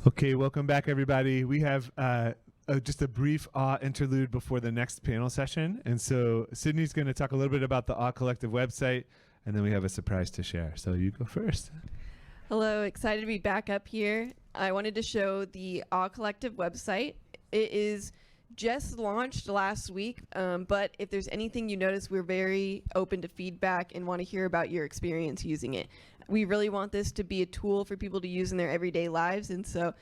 Okay, welcome back, everybody. We have just a brief awe interlude before the next panel session. And so Sydney's going to talk a little bit about the Awe Collective website, and then we have a surprise to share. So you go first. Hello, excited to be back up here. I wanted to show the Awe Collective website. It is just launched last week, but if there's anything you notice, we're very open to feedback and want to hear about your experience using it. We really want this to be a tool for people to use in their everyday lives, and so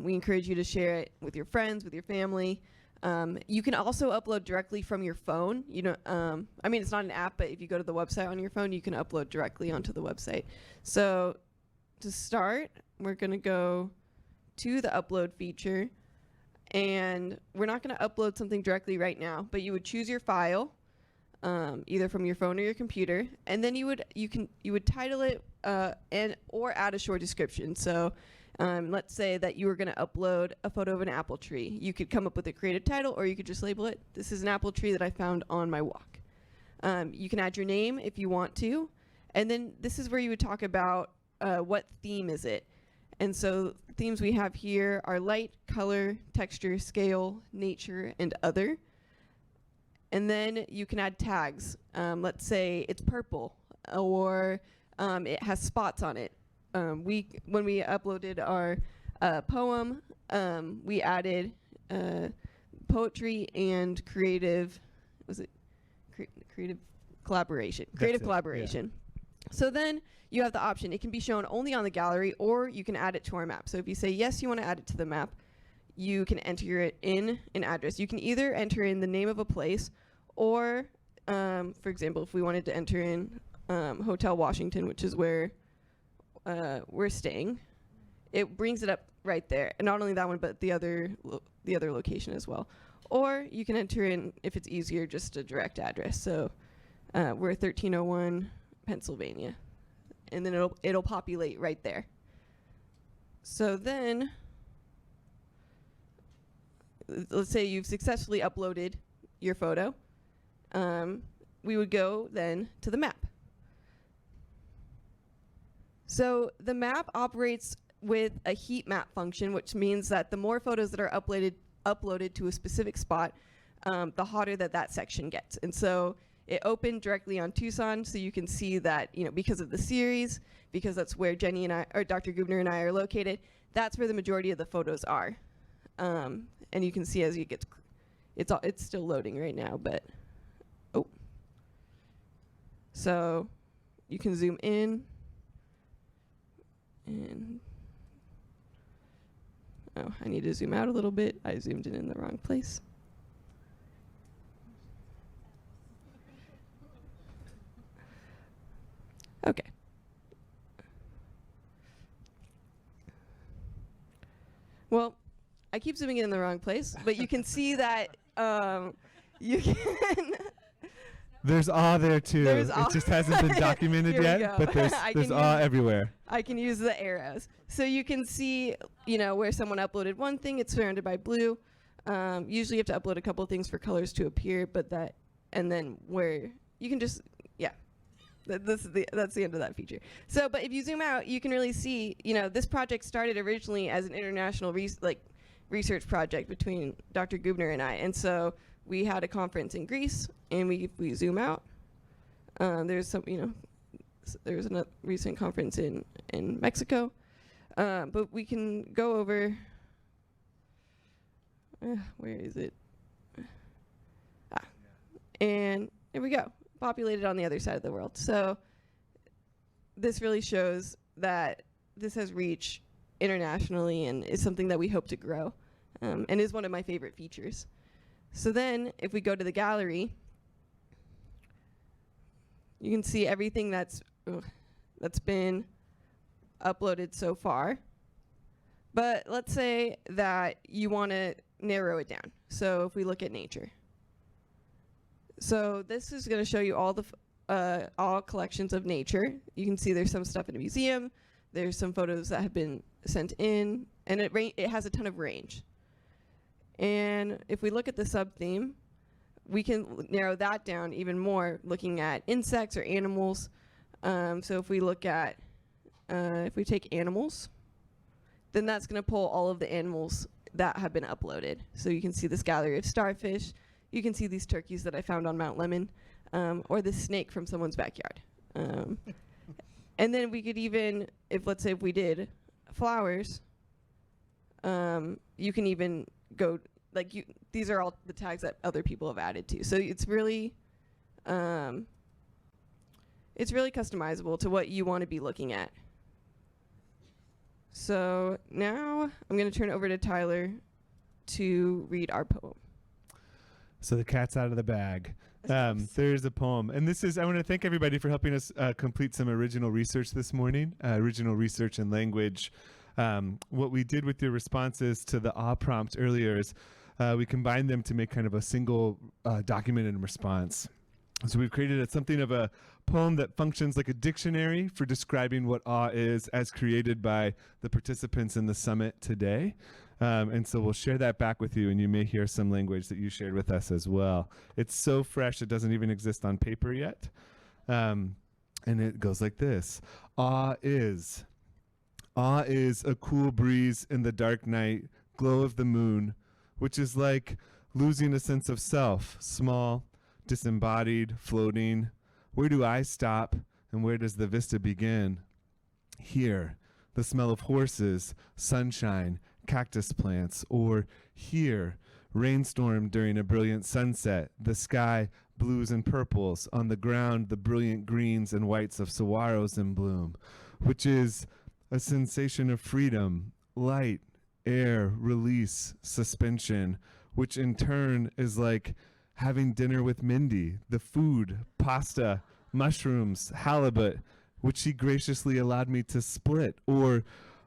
we encourage you to share it with your friends, with your family. You can also upload directly from your phone. You know, I mean, it's not an app, but if you go to the website on your phone, you can upload directly onto the website. So to start, we're going to go to the upload feature, and we're not going to upload something directly right now, but you would choose your file, either from your phone or your computer, and then you would title it or add a short description. So let's say that you were going to upload a photo of an apple tree. You could come up with a creative title, or you could just label it, "This is an apple tree that I found on my walk." You can add your name if you want to, and then this is where you would talk about what theme is it. And so themes we have here are light, color, texture, scale, nature, and other. And then you can add tags. Let's say it's purple, or it has spots on it. When we uploaded our poem, we added poetry and creative, creative collaboration? Creative collaboration. Yeah. So then you have the option. It can be shown only on the gallery, or you can add it to our map. So if you say, yes, you want to add it to the map, you can enter it in an address. You can either enter in the name of a place, or, for example, if we wanted to enter in Hotel Washington, which is where we're staying, it brings it up right there. And not only that one, but the other location as well. Or you can enter in, if it's easier, just a direct address. So we're 1301 Pennsylvania, and then it'll populate right there. So then, let's say you've successfully uploaded your photo. We would go then to the map. So the map operates with a heat map function, which means that the more photos that are uploaded to a specific spot, the hotter that section gets. And so it opened directly on Tucson, so you can see that, you know, because of the series, because that's where Jenny and I, or Dr. Gubner and I are located, that's where the majority of the photos are. And you can see as you get, it's still loading right now, but, oh. So you can zoom in, and, oh, I need to zoom out a little bit. I zoomed in the wrong place. Okay. Well, I keep zooming in the wrong place, but you can see that you can. There's awe there too. It just hasn't been documented yet, but there's awe everywhere. I can use the arrows. So you can see, you know, where someone uploaded one thing, it's surrounded by blue. Usually you have to upload a couple of things for colors to appear, but and then where you can just, yeah. That's the end of that feature. So, but if you zoom out, you can really see, you know, this project started originally as an international research project between Dr. Gubner and I. And so we had a conference in Greece, and we zoom out. There's some, you know, there was a recent conference in Mexico. But we can go over, where is it? And there we go. Populated on the other side of the world. So this really shows that this has reach internationally and is something that we hope to grow, and is one of my favorite features. So then if we go to the gallery, you can see everything that's been uploaded so far. But let's say that you want to narrow it down. So if we look at nature. So this is going to show you all collections of nature. You can see there's some stuff in a museum. There's some photos that have been sent in, and it has a ton of range. And if we look at the sub-theme, we can narrow that down even more, looking at insects or animals. So if we look at, if we take animals, then that's going to pull all of the animals that have been uploaded. So you can see this gallery of starfish. You can see these turkeys that I found on Mount Lemon, or this snake from someone's backyard. And then we could even, let's say if we did flowers, you can even go, these are all the tags that other people have added to. So it's really customizable to what you want to be looking at. So now I'm going to turn it over to Tyler to read our poem. So the cat's out of the bag. There's a poem. And I want to thank everybody for helping us complete some original research this morning, original research in language. What we did with your responses to the prompt earlier is we combined them to make kind of a single document and response. So we've created something of a poem that functions like a dictionary for describing what awe is as created by the participants in the summit today. And so we'll share that back with you, and you may hear some language that you shared with us as well. It's so fresh, it doesn't even exist on paper yet. And it goes like this. Awe is a cool breeze in the dark night, glow of the moon, which is like losing a sense of self, small, disembodied, floating. Where do I stop, and where does the vista begin? Here, the smell of horses, sunshine, cactus plants, or here, rainstorm during a brilliant sunset, the sky blues and purples, on the ground the brilliant greens and whites of saguaros in bloom, which is a sensation of freedom, light, air, release, suspension, which in turn is like having dinner with Mindy, the food, pasta, mushrooms, halibut, which she graciously allowed me to split, or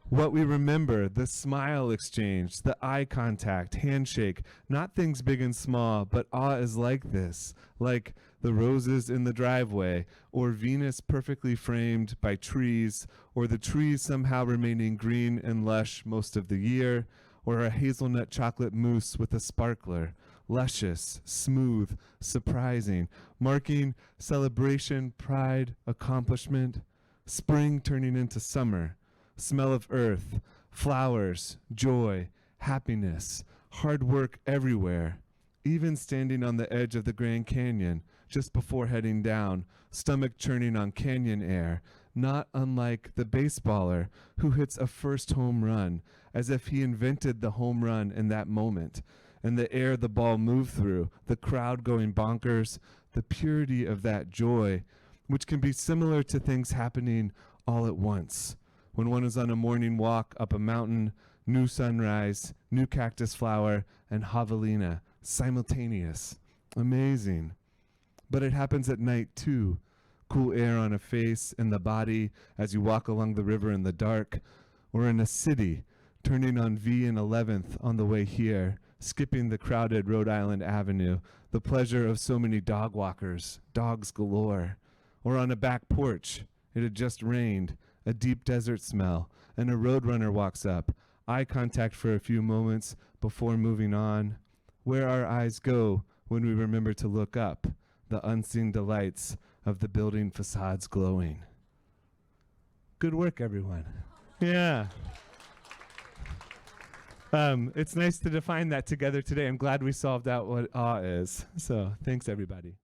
what we remember, the smile exchange, the eye contact, handshake, not things big and small, but awe is like this, like the roses in the driveway, or Venus perfectly framed by trees, or the trees somehow remaining green and lush most of the year, or a hazelnut chocolate mousse with a sparkler, luscious, smooth, surprising, marking celebration, pride, accomplishment, spring turning into summer, smell of earth, flowers, joy, happiness, hard work everywhere, even standing on the edge of the Grand Canyon just before heading down, stomach churning on canyon air, not unlike the baseballer who hits a first home run, as if he invented the home run in that moment, and the air the ball moved through, the crowd going bonkers, the purity of that joy, which can be similar to things happening all at once. When one is on a morning walk up a mountain, new sunrise, new cactus flower, and javelina, simultaneous. Amazing. But it happens at night too. Cool air on a face and the body as you walk along the river in the dark, or in a city, turning on V and 11th on the way here, skipping the crowded Rhode Island Avenue, the pleasure of so many dog walkers, dogs galore, or on a back porch. It had just rained, a deep desert smell, and a roadrunner walks up, eye contact for a few moments before moving on. Where our eyes go when we remember to look up, the unseen delights of the building facades glowing. Good work, everyone. Yeah. It's nice to define that together today. I'm glad we solved out what awe is. So thanks, everybody.